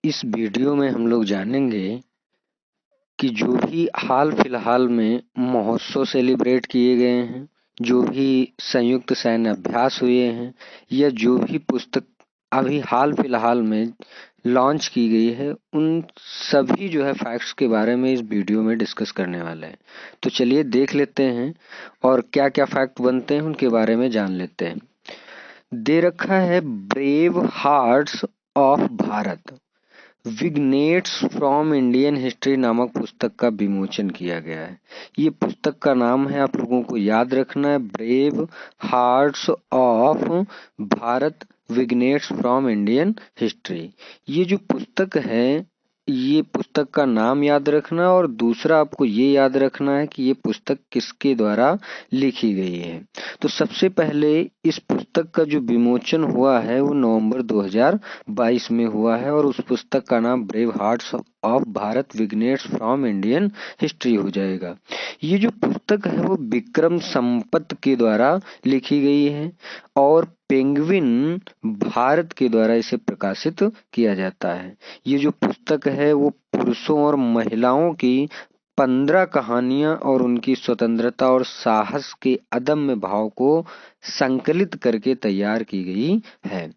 इस वीडियो में हम लोग जानेंगे कि जो भी हाल फिलहाल में महोत्सव सेलिब्रेट किए गए हैं, जो भी संयुक्त सैन्य अभ्यास हुए हैं, या जो भी पुस्तक अभी हाल फिलहाल में लॉन्च की गई है, उन सभी जो है फैक्ट्स के बारे में इस वीडियो में डिस्कस करने वाले हैं। तो चलिए देख लेते हैं और क्या क्या फैक्ट बनते हैं उनके बारे में जान लेते हैं। दे रखा है brave hearts of Bharat, vignettes from Indian history नामक पुस्तक का विमोचन किया गया है। ये पुस्तक का नाम है, आप लोगों को याद रखना है, brave hearts of Bharat, vignettes from Indian history. ये जो पुस्तक है, ये पुस्तक का नाम याद रखना, और दूसरा आपको ये याद रखना है कि ये पुस्तक किसके द्वारा लिखी गई है। तो सबसे पहले इस पुस्तक का जो विमोचन हुआ है वो नवंबर 2022 में हुआ है, और उस पुस्तक का नाम brave hearts of Bharat, vignettes from Indian history हो जाएगा। ये जो पुस्तक है वो विक्रम संपत के द्वारा लिखी गई है, और पेंगुइन भारत के द्वारा इसे प्रकाशित किया जाता है। ये जो पुस्तक है वो पुरुषों और महिलाओं की 15 कहानियां और उनकी स्वतंत्रता और साहस के अदम्य भाव को संकलित करके तैयार की गई है।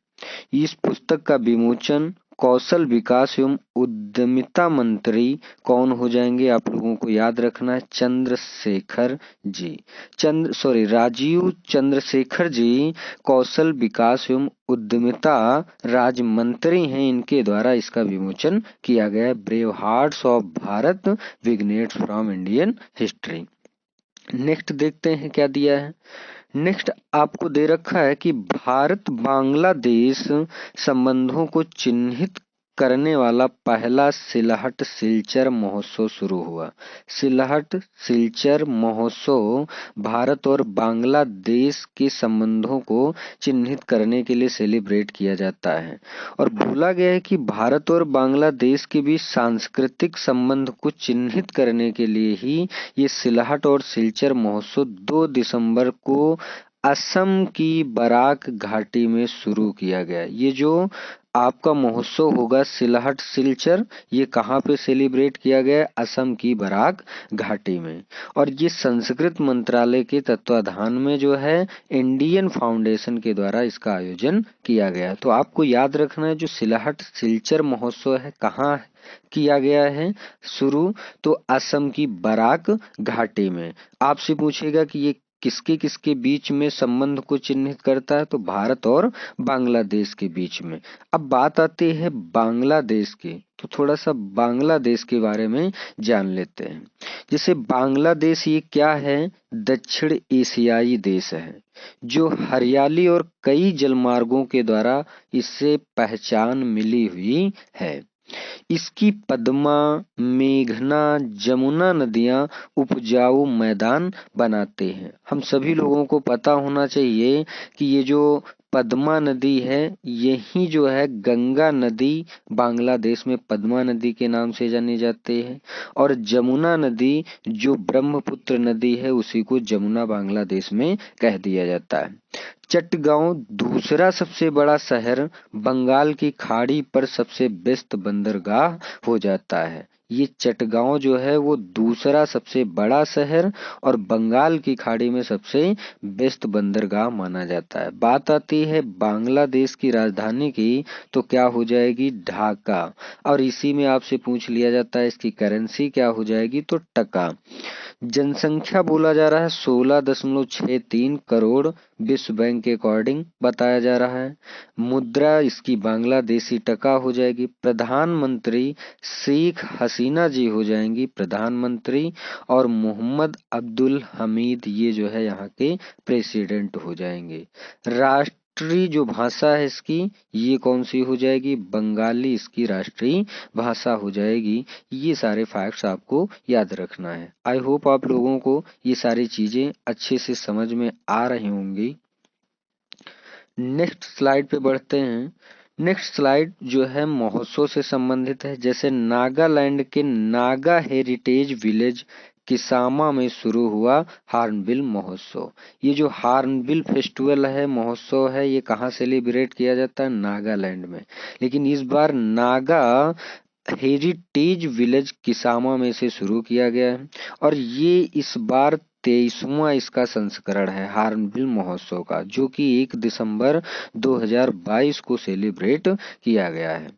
इस पुस्तक का विमोचन कौशल विकास एवं उद्यमिता मंत्री कौन हो जाएंगे, आप लोगों को याद रखना है, चंद्रशेखर जी। राजीव चंद्रशेखर जी कौशल विकास एवं उद्यमिता राज्य मंत्री हैं। इनके द्वारा इसका विमोचन किया गया है, brave hearts of Bharat, vignettes from Indian history. Next देखते हैं क्या दिया है। नेक्स्ट आपको दे रखा है कि भारत बांग्लादेश संबंधों को चिन्हित करने वाला पहला सिलहट सिलचर महोत्सव शुरू हुआ। सिलहट सिलचर महोत्सव भारत और बांग्लादेश के संबंधों को चिन्हित करने के लिए सेलिब्रेट किया जाता है, और बोला गया है कि भारत और बांग्लादेश के बीच सांस्कृतिक संबंध को चिन्हित करने के लिए ही ये सिलहट और सिलचर महोत्सव 2 दिसंबर को असम की बराक घाटी में शुरू किया गया। ये जो आपका महोत्सव होगा सिलहट सिलचर, ये कहाँ पे सेलिब्रेट किया गया? असम की बराक घाटी में। और ये संस्कृत मंत्रालय के तत्वाधान में जो है इंडियन फाउंडेशन के द्वारा इसका आयोजन किया गया। तो आपको याद रखना है जो सिलहट सिलचर महोत्सव है कहाँ किया गया है शुरू, तो असम की बराक घाटी में। आपसे पूछेगा कि ये किसके किसके बीच में संबंध को चिन्हित करता है, तो भारत और बांग्लादेश के बीच में। अब बात आती है बांग्लादेश की, तो थोड़ा सा बांग्लादेश के बारे में जान लेते हैं। जैसे बांग्लादेश ये क्या है? दक्षिण एशियाई देश है, जो हरियाली और कई जलमार्गों के द्वारा इससे पहचान मिली हुई है। इसकी पद्मा, मेघना, जमुना नदियां उपजाऊ मैदान बनाते हैं। हम सभी लोगों को पता होना चाहिए कि ये जो पद्मा नदी है, यही जो है गंगा नदी बांग्लादेश में पद्मा नदी के नाम से जानी जाती है, और जमुना नदी जो ब्रह्मपुत्र नदी है उसी को जमुना बांग्लादेश में कह दिया जाता है। चटगांव दूसरा सबसे बड़ा शहर, बंगाल की खाड़ी पर सबसे व्यस्त बंदरगाह हो जाता है। ये चटगांव जो है वो दूसरा सबसे बड़ा शहर और बंगाल की खाड़ी में सबसे व्यस्त बंदरगाह माना जाता है। बात आती है बांग्लादेश की राजधानी की, तो क्या हो जाएगी? ढाका। और इसी में आपसे पूछ लिया जाता है इसकी करेंसी क्या हो जाएगी, तो टका। जनसंख्या बोला जा रहा है 16.63 करोड़, विश्व बैंक के अकॉर्डिंग बताया जा रहा है। मुद्रा इसकी बांग्लादेशी टका हो जाएगी। प्रधानमंत्री शेख हसीना जी हो जाएंगी प्रधानमंत्री, और मोहम्मद अब्दुल हमीद ये जो है यहाँ के प्रेसिडेंट हो जाएंगे। राष्ट्रीय जो भाषा है इसकी, ये कौन सी हो जाएगी? बंगाली इसकी राष्ट्रीय भाषा हो जाएगी। ये सारे फैक्ट्स आपको याद रखना है। आई होप आप लोगों को ये सारी चीजें अच्छे से समझ में आ रही होंगी। नेक्स्ट स्लाइड पे बढ़ते हैं। नेक्स्ट स्लाइड जो है महोत्सव से संबंधित है। जैसे नागालैंड के नागा हेरिटेज विलेज किसामा में शुरू हुआ हॉर्नबिल महोत्सव। ये जो हॉर्नबिल फेस्टिवल है, महोत्सव है, ये कहाँ सेलिब्रेट किया जाता है? नागालैंड में। लेकिन इस बार नागा हेरिटेज विलेज किसामा में से शुरू किया गया है और ये इस बार 23वां इसका संस्करण है हॉर्नबिल महोत्सव का, जो कि 1 दिसंबर 2022 को सेलिब्रेट किया गया है।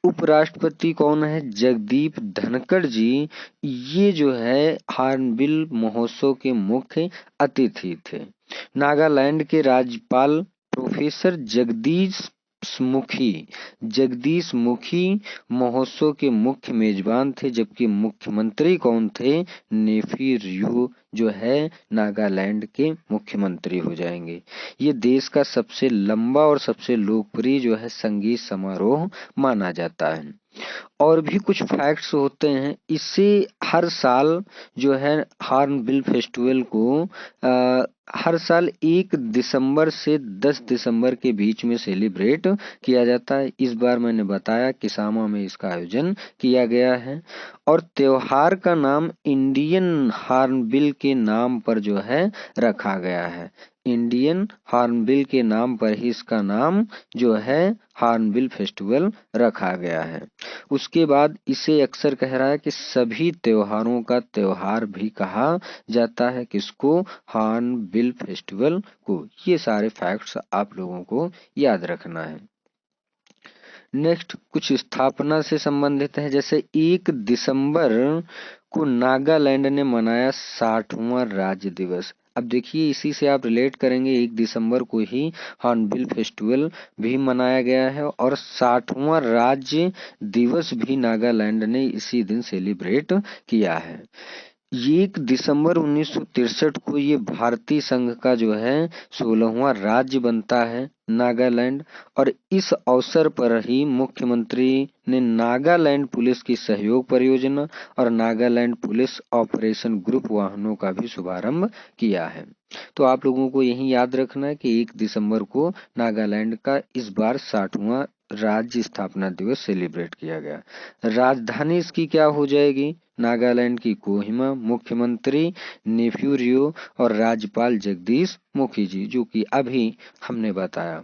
उपराष्ट्रपति कौन है? जगदीप धनखड़ जी। ये जो है हॉर्नबिल महोत्सव के मुख्य अतिथि थे। नागालैंड के राज्यपाल प्रोफेसर जगदीश मुखी महोत्सव के मुख्य मेजबान थे, जबकि मुख्यमंत्री कौन थे? नेफी रियो जो है नागालैंड के मुख्यमंत्री हो जाएंगे। ये देश का सबसे लंबा और सबसे लोकप्रिय जो है संगीत समारोह माना जाता है। और भी कुछ फैक्ट्स होते हैं। इसे हर साल जो है हॉर्नबिल फेस्टिवल को हर साल 1 दिसंबर से 10 दिसंबर के बीच में सेलिब्रेट किया जाता है। इस बार मैंने बताया किसामा में इसका आयोजन किया गया है और त्योहार का नाम इंडियन हॉर्नबिल के नाम पर जो है रखा गया है। इंडियन हॉर्नबिल के नाम पर ही इसका नाम जो है हॉर्नबिल फेस्टिवल रखा गया है। उसके बाद इसे अक्सर कह रहा है कि सभी त्योहारों का त्योहार भी कहा जाता है किसको? हॉर्नबिल फेस्टिवल को। ये सारे फैक्ट्स आप लोगों को याद रखना है। नेक्स्ट कुछ स्थापना से संबंधित है। जैसे 1 दिसंबर को नागालैंड ने मनाया 60वां राज्य दिवस। अब देखिए इसी से आप रिलेट करेंगे, 1 दिसंबर को ही हॉर्नबिल फेस्टिवल भी मनाया गया है और 60वां राज्य दिवस भी नागालैंड ने इसी दिन सेलिब्रेट किया है। 1 दिसंबर 1963 को ये भारतीय संघ का जो है 16वां राज्य बनता है नागालैंड और इस अवसर पर ही मुख्यमंत्री ने नागालैंड पुलिस की सहयोग परियोजना और नागालैंड पुलिस ऑपरेशन ग्रुप वाहनों का भी शुभारंभ किया है। तो आप लोगों को यही याद रखना है कि 1 दिसंबर को नागालैंड का इस बार 60वां राज्य स्थापना दिवस सेलिब्रेट किया गया। राजधानी इसकी क्या हो जाएगी? नागालैंड की कोहिमा। मुख्यमंत्री नेफ्यू रियो और राज्यपाल जगदीश मुखी जी, जो कि अभी हमने बताया।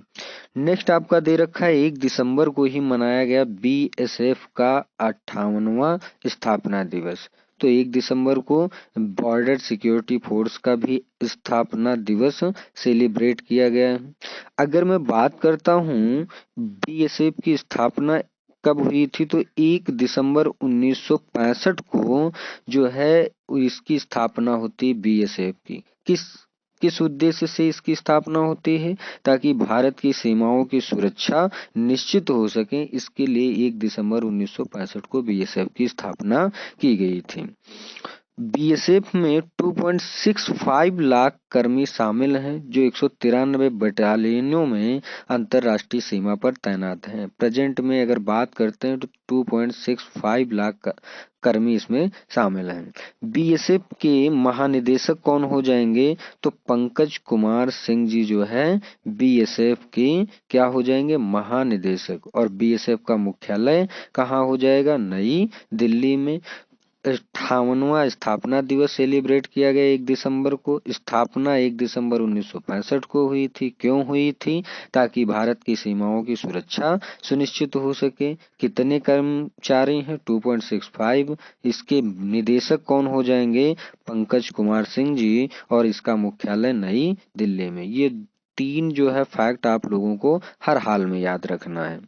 नेक्स्ट आपका दे रखा है 1 दिसंबर को ही मनाया गया बीएसएफ का 58वां स्थापना दिवस। तो 1 दिसंबर को बॉर्डर सिक्योरिटी फोर्स का भी स्थापना दिवस सेलिब्रेट किया गया है। अगर मैं बात करता हूँ बीएसएफ की स्थापना कब हुई थी, तो 1 दिसंबर 1965 को जो है इसकी स्थापना होती बीएसएफ की। किस उद्देश्य से इसकी स्थापना होती है? ताकि भारत की सीमाओं की सुरक्षा निश्चित हो सके, इसके लिए 1 दिसंबर 1965 को बीएसएफ की स्थापना की गई थी। बीएसएफ में 2.65 लाख कर्मी शामिल हैं जो 193 बटालियनों में अंतर्राष्ट्रीय सीमा पर तैनात हैं। प्रेजेंट में अगर बात करते हैं तो 2.65 लाख कर्मी इसमें शामिल हैं। बीएसएफ के महानिदेशक कौन हो जाएंगे? तो पंकज कुमार सिंह जी जो है बीएसएफ के क्या हो जाएंगे? महानिदेशक। और बीएसएफ का मुख्यालय कहाँ हो जाएगा? नई दिल्ली में। 58वां स्थापना दिवस सेलिब्रेट किया गया 1 दिसंबर को। स्थापना 1 दिसंबर 1965 को हुई थी। क्यों हुई थी? ताकि भारत की सीमाओं की सुरक्षा सुनिश्चित हो सके। कितने कर्मचारी हैं? 2.65। इसके निदेशक कौन हो जाएंगे? पंकज कुमार सिंह जी और इसका मुख्यालय नई दिल्ली में। ये 3 जो है फैक्ट आप लोगों को हर हाल में याद रखना है।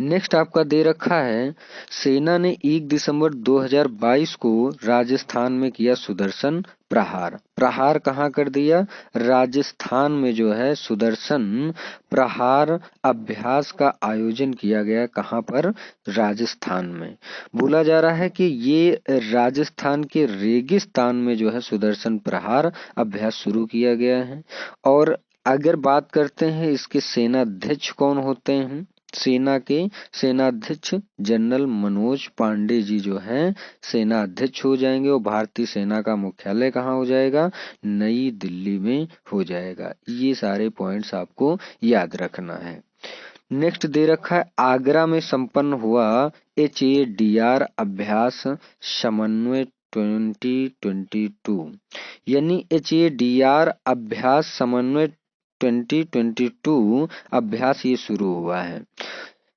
नेक्स्ट आपका दे रखा है सेना ने 1 दिसंबर 2022 को राजस्थान में किया सुदर्शन प्रहार। प्रहार कहाँ कर दिया? राजस्थान में जो है सुदर्शन प्रहार अभ्यास का आयोजन किया गया। कहाँ पर? राजस्थान में। बोला जा रहा है कि ये राजस्थान के रेगिस्तान में जो है सुदर्शन प्रहार अभ्यास शुरू किया गया है। और अगर बात करते हैं इसके सेनाध्यक्ष कौन होते हैं? सेना के सेनाध्यक्ष जनरल मनोज पांडे जी जो है सेना अध्यक्ष हो जाएंगे और भारतीय सेना का मुख्यालय कहाँ हो जाएगा? नई दिल्ली में हो जाएगा। ये सारे पॉइंट्स आपको याद रखना है। नेक्स्ट दे रखा है आगरा में संपन्न हुआ HADR अभ्यास समन्वय 2022 यानी HADR अभ्यास समन्वय 2022 अभ्यास ये शुरू हुआ है।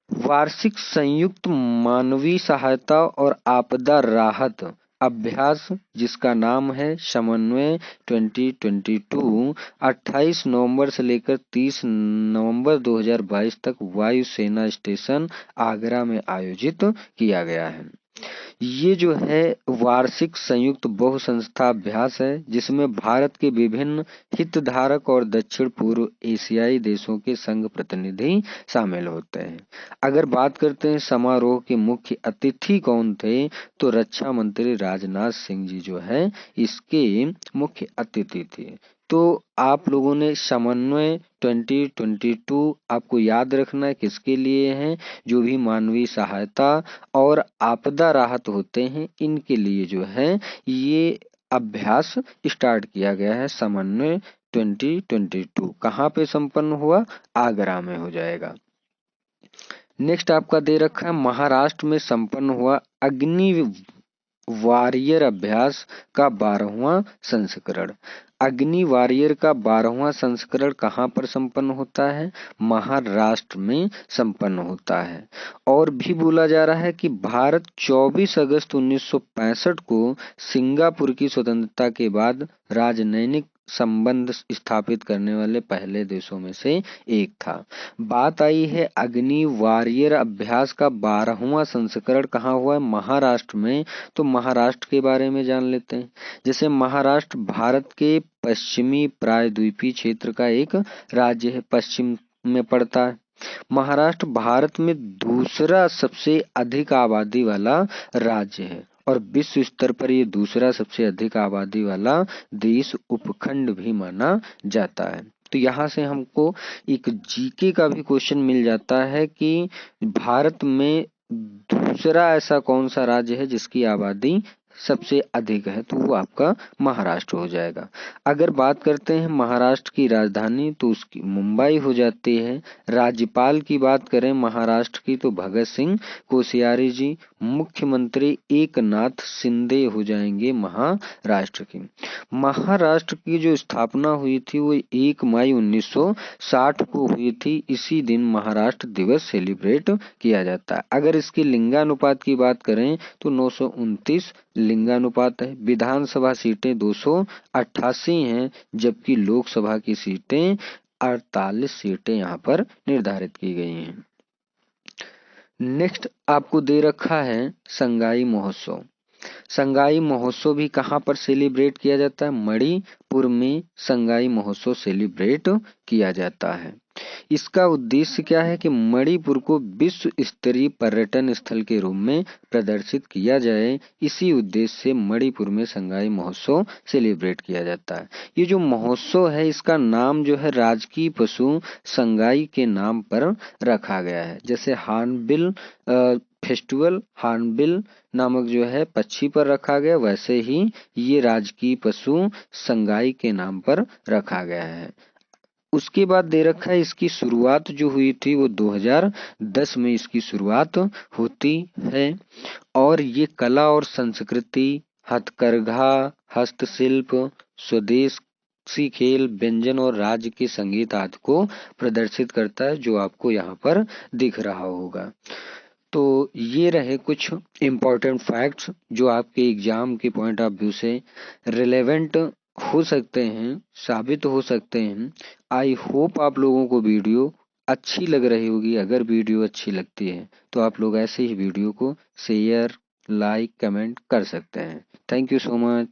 वार्षिक संयुक्त मानवीय सहायता और आपदा राहत अभ्यास जिसका नाम है समन्वय 2022 28 नवंबर से लेकर 30 नवंबर 2022 तक वायुसेना स्टेशन आगरा में आयोजित किया गया है। ये जो है वार्षिक संयुक्त बहुसंस्था अभ्यास है जिसमें भारत के विभिन्न हितधारक और दक्षिण पूर्व एशियाई देशों के संघ प्रतिनिधि शामिल होते हैं। अगर बात करते हैं समारोह के मुख्य अतिथि कौन थे, तो रक्षा मंत्री राजनाथ सिंह जी जो है इसके मुख्य अतिथि थे। तो आप लोगों ने समन्वय 2022 आपको याद रखना है किसके लिए है, जो भी मानवीय सहायता और आपदा राहत होते हैं इनके लिए जो है ये अभ्यास स्टार्ट किया गया है। समन्वय 2022 कहाँ पे संपन्न हुआ, आगरा में हो जाएगा। नेक्स्ट आपका दे रखा है महाराष्ट्र में संपन्न हुआ अग्नि वॉरियर अभ्यास का 12वां संस्करण। अग्नि वॉरियर का 12वां संस्करण कहाँ पर संपन्न होता है, महाराष्ट्र में संपन्न होता है। और भी बोला जा रहा है कि भारत 24 अगस्त 1965 को सिंगापुर की स्वतंत्रता के बाद राजनयिक संबंध स्थापित करने वाले पहले देशों में से एक था। बात आई है अग्नि वॉरियर अभ्यास का 12वां संस्करण कहाँ हुआ है, महाराष्ट्र में। तो महाराष्ट्र के बारे में जान लेते हैं। जैसे महाराष्ट्र भारत के पश्चिमी प्रायद्वीपीय क्षेत्र का एक राज्य है, पश्चिम में पड़ता है। महाराष्ट्र भारत में दूसरा सबसे अधिक आबादी वाला राज्य है और विश्व स्तर पर ये दूसरा सबसे अधिक आबादी वाला देश उपखंड भी माना जाता है। तो यहाँ से हमको एक जीके का भी क्वेश्चन मिल जाता है कि भारत में दूसरा ऐसा कौन सा राज्य है जिसकी आबादी सबसे अधिक है, तो वो आपका महाराष्ट्र हो जाएगा। अगर बात करते हैं महाराष्ट्र की राजधानी तो उसकी मुंबई हो जाती है। राज्यपाल की बात करें महाराष्ट्र की तो भगत सिंह कोश्यारी जी। मुख्यमंत्री एकनाथ शिंदे हो जाएंगे महाराष्ट्र की। महाराष्ट्र की जो स्थापना हुई थी वो 1 मई 1960 को हुई थी। इसी दिन महाराष्ट्र दिवस सेलिब्रेट किया जाता है। अगर इसके लिंगानुपात की बात करें तो 929 लिंगानुपात है। विधानसभा सीटें 288 हैं, जबकि लोकसभा की सीटें 48 सीटें यहाँ पर निर्धारित की गई हैं। नेक्स्ट आपको दे रखा है संगाई महोत्सव। संगाई महोत्सव भी कहाँ पर सेलिब्रेट किया जाता है, मणिपुर में संगाई महोत्सव सेलिब्रेट किया जाता है। इसका उद्देश्य क्या है कि मणिपुर को विश्व स्तरीय पर्यटन स्थल के रूप में प्रदर्शित किया जाए। इसी उद्देश्य से मणिपुर में संगाई महोत्सव सेलिब्रेट किया जाता है। ये जो महोत्सव है इसका नाम जो है राजकीय पशु संगाई के नाम पर रखा गया है। जैसे हॉर्नबिल फेस्टिवल हॉर्नबिल नामक जो है पक्षी पर रखा गया, वैसे ही ये राजकीय पशु संगाई के नाम पर रखा गया है। उसके बाद दे रखा है इसकी शुरुआत जो हुई थी वो 2010 में इसकी शुरुआत होती है। और ये कला और संस्कृति, हथकरघा, हस्तशिल्प, स्वदेशी खेल, व्यंजन और राज्य के संगीत आदि को प्रदर्शित करता है, जो आपको यहाँ पर दिख रहा होगा। तो ये रहे कुछ इम्पोर्टेंट फैक्ट्स जो आपके एग्जाम के पॉइंट ऑफ व्यू से रिलेवेंट हो सकते हैं, साबित हो सकते हैं। आई होप आप लोगों को वीडियो अच्छी लग रही होगी। अगर वीडियो अच्छी लगती है तो आप लोग ऐसे ही वीडियो को शेयर, लाइक, कमेंट कर सकते हैं। Thank you so much.